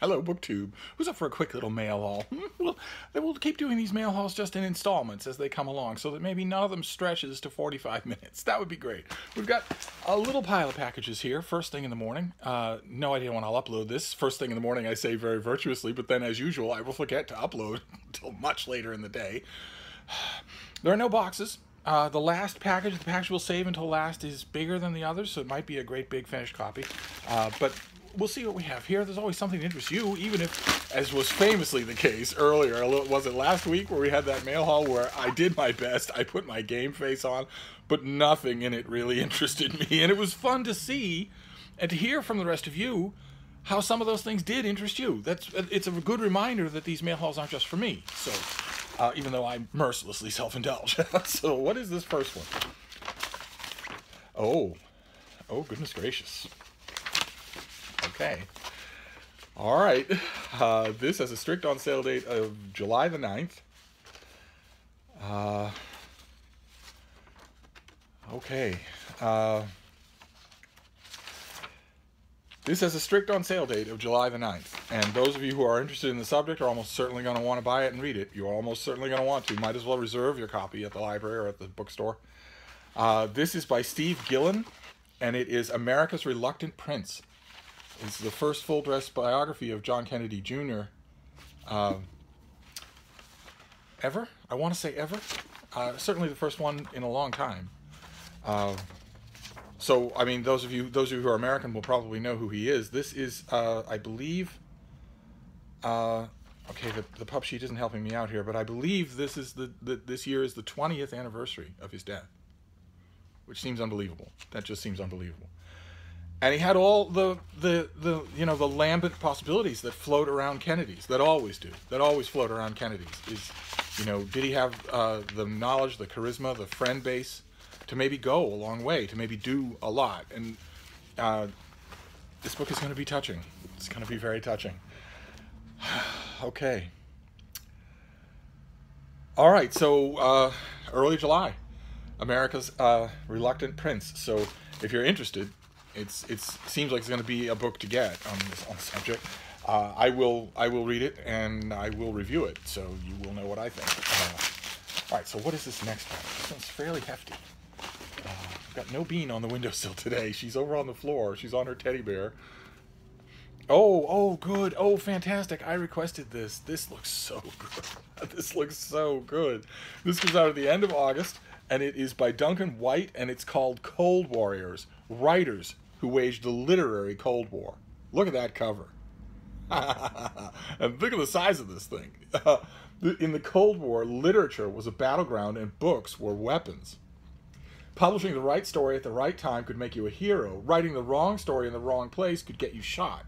Hello, BookTube. Who's up for a quick little mail haul? We'll keep doing these mail hauls just in installments as they come along, so that maybe none of them stretches to 45 minutes. That would be great. We've got a little pile of packages here, first thing in the morning. No idea when I'll upload this. First thing in the morning, I say very virtuously, but then, as usual, I will forget to upload until much later in the day. There are no boxes. The last package, the package we'll save until last, is bigger than the others, so it might be a great big finished copy. But we'll see what we have here. There's always something to interest you, even if, as was famously the case earlier, was it last week where we had that mail haul where I did my best, I put my game face on, but nothing in it really interested me. And it was fun to see and to hear from the rest of you how some of those things did interest you. It's a good reminder that these mail hauls aren't just for me. So, even though I mercilessly self-indulge. So what is this first one? Oh, goodness gracious. Okay. All right. This has a strict on sale date of July the 9th. Okay. This has a strict on sale date of July the 9th. And those of you who are interested in the subject are almost certainly going to want to buy it and read it. You're almost certainly going to want to. Might as well reserve your copy at the library or at the bookstore. This is by Steve Gillen, and it is America's Reluctant Prince. It's the first full-dress biography of John Kennedy Jr. Ever? I want to say ever. Certainly the first one in a long time. So, I mean, those of you who are American will probably know who he is. This is, I believe, okay, the pub sheet isn't helping me out here, but I believe this is this year is the 20th anniversary of his death, which seems unbelievable. That just seems unbelievable. And he had all the lambent possibilities that float around Kennedys, that always do, that always float around Kennedys. Did he have the knowledge, the charisma, the friend base to maybe go a long way, to maybe do a lot? And this book is going to be touching. It's going to be very touching. Okay. All right, so early July, America's Reluctant Prince. So if you're interested, it seems like it's going to be a book to get on the subject. I will read it and I will review it, so you will know what I think. All right, so what is this next one? This one's fairly hefty. I've got no Bean on the windowsill today. She's over on the floor. She's on her teddy bear. Oh, good. Oh, fantastic. I requested this. This looks so good. This looks so good. This comes out at the end of August, and it is by Duncan White, and it's called Cold Warriors, Writers Who Waged the Literary Cold War. Look at that cover. And look at the size of this thing. In the Cold War, literature was a battleground and books were weapons. Publishing the right story at the right time could make you a hero. Writing the wrong story in the wrong place could get you shot.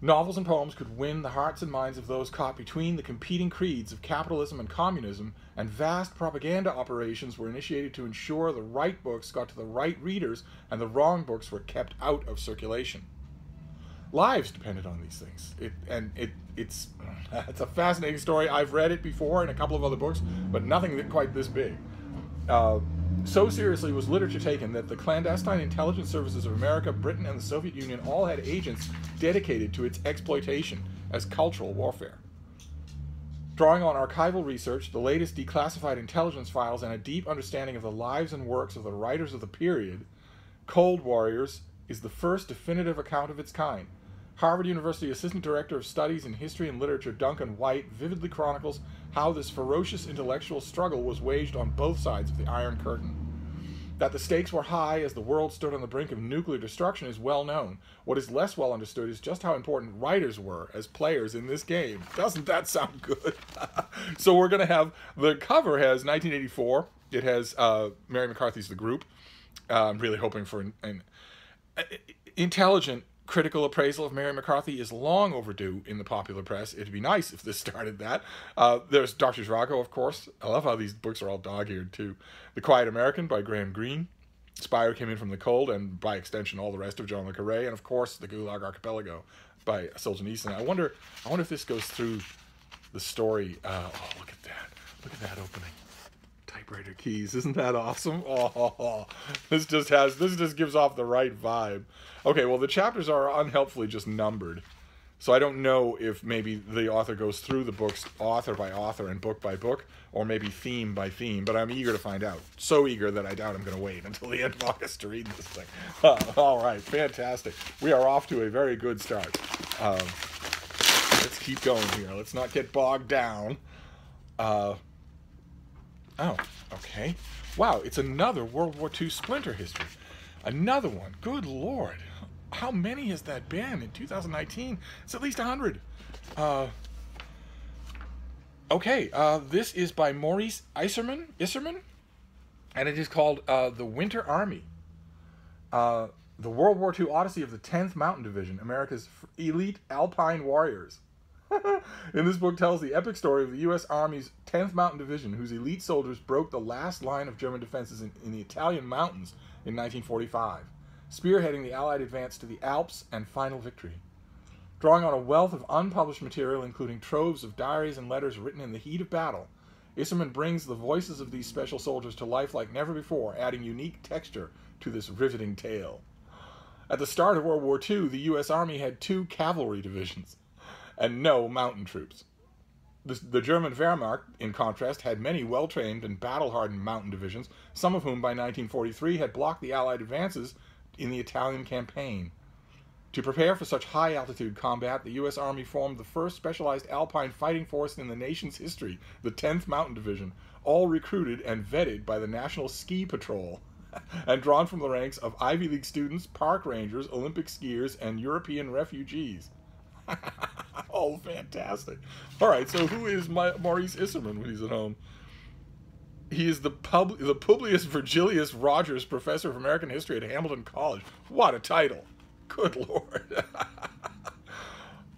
Novels and poems could win the hearts and minds of those caught between the competing creeds of capitalism and communism, and vast propaganda operations were initiated to ensure the right books got to the right readers and the wrong books were kept out of circulation. Lives depended on these things. It's a fascinating story. I've read it before in a couple of other books, but nothing quite this big. So seriously was literature taken that the clandestine intelligence services of America, Britain, and the Soviet Union all had agents dedicated to its exploitation as cultural warfare. Drawing on archival research, the latest declassified intelligence files, and a deep understanding of the lives and works of the writers of the period, Cold Warriors is the first definitive account of its kind. Harvard University Assistant Director of Studies in History and Literature Duncan White vividly chronicles how this ferocious intellectual struggle was waged on both sides of the Iron Curtain. That the stakes were high as the world stood on the brink of nuclear destruction is well known. What is less well understood is just how important writers were as players in this game. Doesn't that sound good? So we're going to have, the cover has 1984. It has Mary McCarthy's The Group. I'm really hoping for an intelligent, critical appraisal of Mary McCarthy is long overdue in the popular press. It'd be nice if this started that. There's Dr. Zhivago, of course. I love how these books are all dog-eared, too. The Quiet American by Graham Greene. Spy Who Came In From the Cold, and by extension, all the rest of John le Carré. And, of course, The Gulag Archipelago by Solzhenitsyn. I wonder if this goes through the story. Oh, look at that. Look at that opening. Typewriter keys. Isn't that awesome? Oh, this just gives off the right vibe. Okay, well, the chapters are unhelpfully just numbered. So I don't know if maybe the author goes through the books author by author and book by book, or maybe theme by theme, but I'm eager to find out. So eager that I doubt I'm going to wait until the end of August to read this thing. All right, fantastic. We are off to a very good start. Let's keep going here. Let's not get bogged down. Oh, okay. Wow, it's another World War II splinter history. Another one. Good Lord. How many has that been in 2019? It's at least 100. Okay, this is by Maurice Isserman, and it is called The Winter Army. The World War II Odyssey of the 10th Mountain Division, America's elite Alpine warriors. In this book tells the epic story of the U.S. Army's 10th Mountain Division, whose elite soldiers broke the last line of German defenses in the Italian mountains in 1945, spearheading the Allied advance to the Alps and final victory. Drawing on a wealth of unpublished material, including troves of diaries and letters written in the heat of battle, Isserman brings the voices of these special soldiers to life like never before, adding unique texture to this riveting tale. At the start of World War II, the U.S. Army had 2 cavalry divisions and no mountain troops. The German Wehrmacht, in contrast, had many well-trained and battle-hardened mountain divisions, some of whom by 1943 had blocked the Allied advances in the Italian campaign. To prepare for such high-altitude combat, the U.S. Army formed the first specialized Alpine fighting force in the nation's history, the 10th Mountain Division, all recruited and vetted by the National Ski Patrol, and drawn from the ranks of Ivy League students, park rangers, Olympic skiers, and European refugees. Oh, fantastic. All right, so who is Maurice Isserman when he's at home? He is the Publius Virgilius Rogers Professor of American History at Hamilton College. What a title. Good Lord.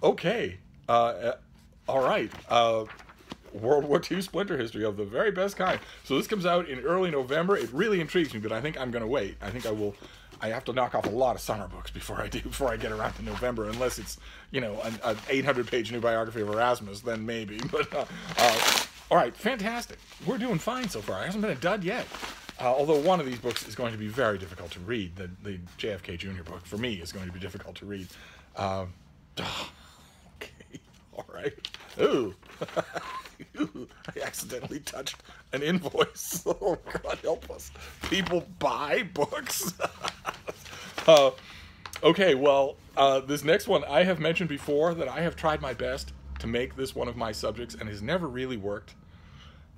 Okay. All right. World War II splinter history of the very best kind. So this comes out in early November. It really intrigues me, but I think I'm going to wait. I have to knock off a lot of summer books before I get around to November, unless it's, an 800-page new biography of Erasmus, then maybe. But, all right, fantastic. We're doing fine so far. It hasn't been a dud yet. Although one of these books is going to be very difficult to read. The JFK Jr. book, for me, is going to be difficult to read. Okay, all right. Ooh. I accidentally touched an invoice. Oh, God help us. People buy books? Okay, well, this next one, I have mentioned before that I have tried my best to make this one of my subjects and has never really worked.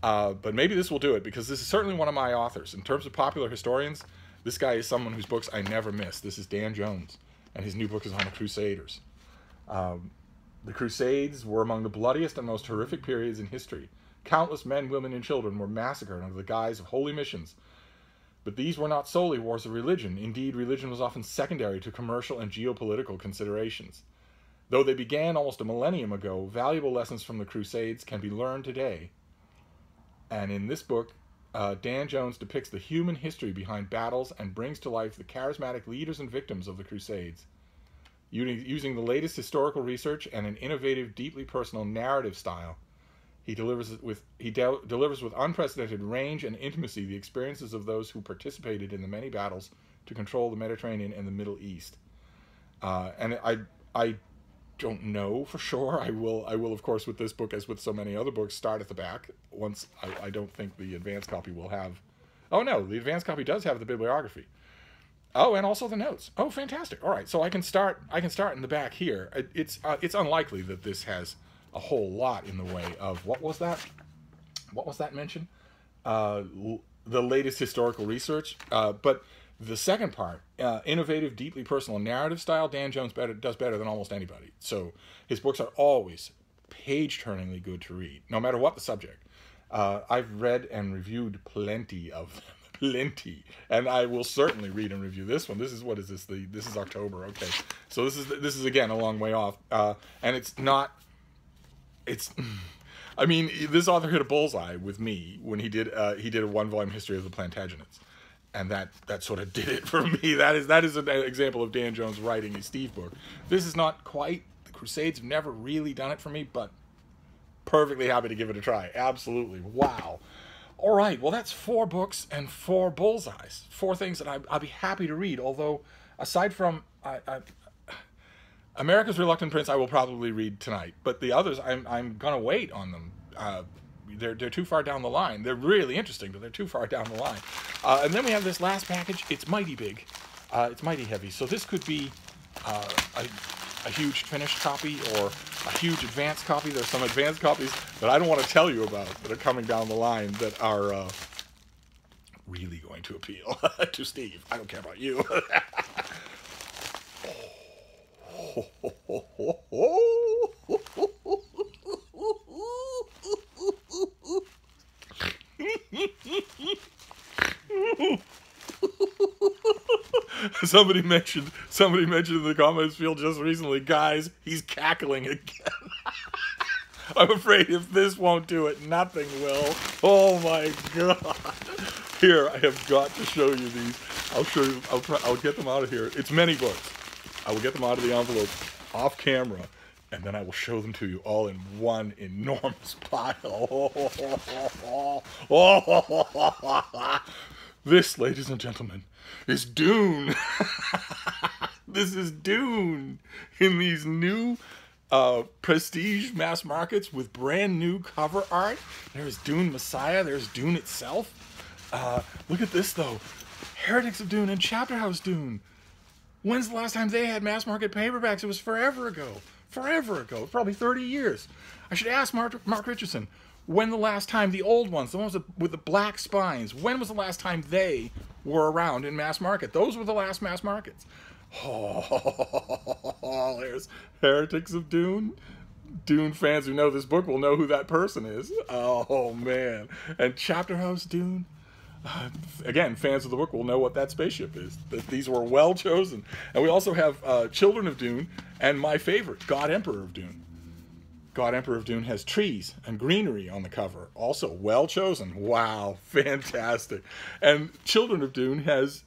But maybe this will do it, because this is certainly one of my authors. In terms of popular historians, this guy is someone whose books I never miss. This is Dan Jones, and his new book is on the Crusaders. The Crusades were among the bloodiest and most horrific periods in history. Countless men, women, and children were massacred under the guise of holy missions. But these were not solely wars of religion. Indeed, religion was often secondary to commercial and geopolitical considerations. Though they began almost a millennium ago, valuable lessons from the Crusades can be learned today. And in this book, Dan Jones depicts the human history behind battles and brings to life the charismatic leaders and victims of the Crusades. Using the latest historical research and an innovative, deeply personal narrative style, he delivers with unprecedented range and intimacy the experiences of those who participated in the many battles to control the Mediterranean and the Middle East. And I don't know for sure. I will, of course, with this book, as with so many other books, start at the back. Once I don't think the advanced copy will have. Oh no, the advanced copy does have the bibliography. Oh, and also the notes. Oh, fantastic! All right, so I can start in the back here. It's unlikely that this has a whole lot in the way of what was that? What was that mention? The latest historical research. But the second part, innovative, deeply personal narrative style, Dan Jones does better than almost anybody. So his books are always page-turningly good to read, no matter what the subject. I've read and reviewed plenty of them. Plenty, and I will certainly read and review this one. This is this is October. Okay, so this is again a long way off, and it's not. I mean, this author hit a bullseye with me when he did a 1-volume history of the Plantagenets, and that sort of did it for me. That is an example of Dan Jones writing a Steve book. This is not quite. The Crusades have never really done it for me, but perfectly happy to give it a try. Absolutely, wow. All right, well, that's 4 books and 4 bullseyes. 4 things that I'd be happy to read, although aside from... America's Reluctant Prince I will probably read tonight, but the others I'm gonna wait on them. They're too far down the line. They're really interesting, but they're too far down the line. And then we have this last package. It's mighty big. It's mighty heavy. So this could be a huge finished copy or a huge advanced copy. There's some advanced copies that I don't want to tell you about that are coming down the line that are really going to appeal to Steve. I don't care about you. Somebody mentioned in the comments field just recently, guys, he's cackling again. I'm afraid if this won't do it, nothing will. Oh my god. Here, I have got to show you these. I'll show you, I'll get them out of here. It's many books. I will get them out of the envelope off camera, and then I will show them to you all in one enormous pile. This, ladies and gentlemen, is Dune. This is Dune in these new prestige mass markets with brand new cover art. There's Dune Messiah. There's Dune itself. Look at this, though. Heretics of Dune and Chapter House Dune. When's the last time they had mass market paperbacks? It was forever ago. Forever ago. Probably 30 years. I should ask Mark Richardson, when the last time the old ones, the ones with the black spines, when was the last time they were around in mass market? Those were the last mass markets. Oh, there's Heretics of Dune. Dune fans who know this book will know who that person is. Oh, man. And Chapter House Dune. Again, fans of the book will know what that spaceship is. That these were well chosen. And we also have Children of Dune and my favorite, God Emperor of Dune. God Emperor of Dune has trees and greenery on the cover. Also well chosen. Wow, fantastic. And Children of Dune has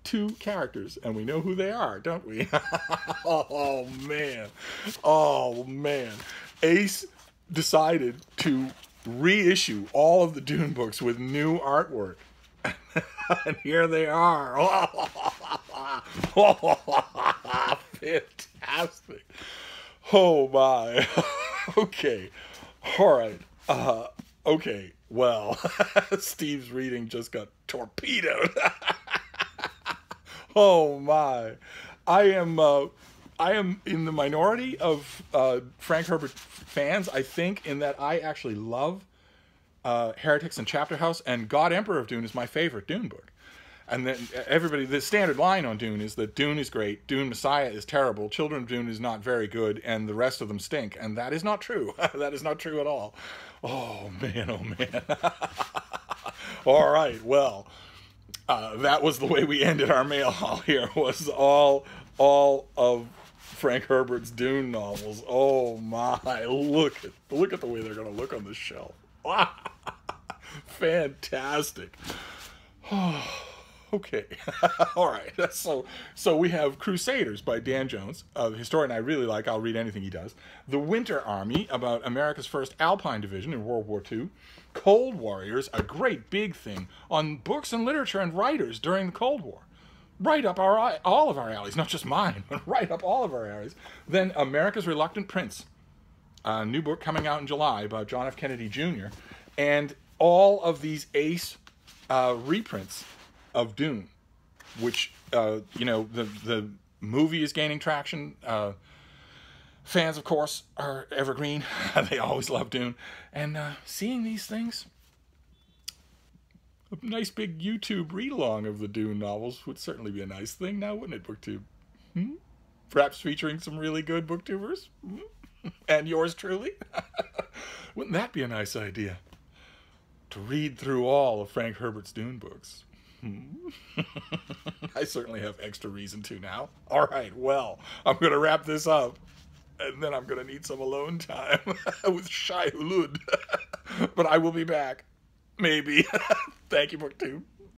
two characters, and we know who they are, don't we? Oh, man. Oh, man. Ace decided to reissue all of the Dune books with new artwork. And here they are. Fantastic. Oh my. Okay. All right. Okay. Well, Steve's reading just got torpedoed. Oh my. I am in the minority of Frank Herbert fans, I think, in that I actually love Heretics and Chapter House, and God Emperor of Dune is my favorite Dune book. And then everybody, the standard line on Dune is that Dune is great, Dune Messiah is terrible, Children of Dune is not very good, and the rest of them stink. And that is not true. That is not true at all. Oh, man, oh, man. All right, well, that was the way we ended our mail haul here, was all of Frank Herbert's Dune novels. Oh, my, look at the way they're going to look on the shelf. Fantastic. Okay. All right. So we have Crusaders by Dan Jones, a historian I really like. I'll read anything he does. The Winter Army, about America's first Alpine Division in World War II. Cold Warriors, a great big thing on books and literature and writers during the Cold War. Right up all of our alleys, not just mine, but right up all of our alleys. Then America's Reluctant Prince, a new book coming out in July about John F. Kennedy Jr. And all of these Ace reprints of Dune, which, you know, the movie is gaining traction. Fans, of course, are evergreen. They always love Dune. And seeing these things, a nice big YouTube read-along of the Dune novels would certainly be a nice thing now, wouldn't it, BookTube? Perhaps featuring some really good booktubers? And yours truly? Wouldn't that be a nice idea? To read through all of Frank Herbert's Dune books. I certainly have extra reason to now. All right, well, I'm going to wrap this up, and then I'm going to need some alone time with Shai Hulud. But I will be back. Maybe. Thank you, BookTube.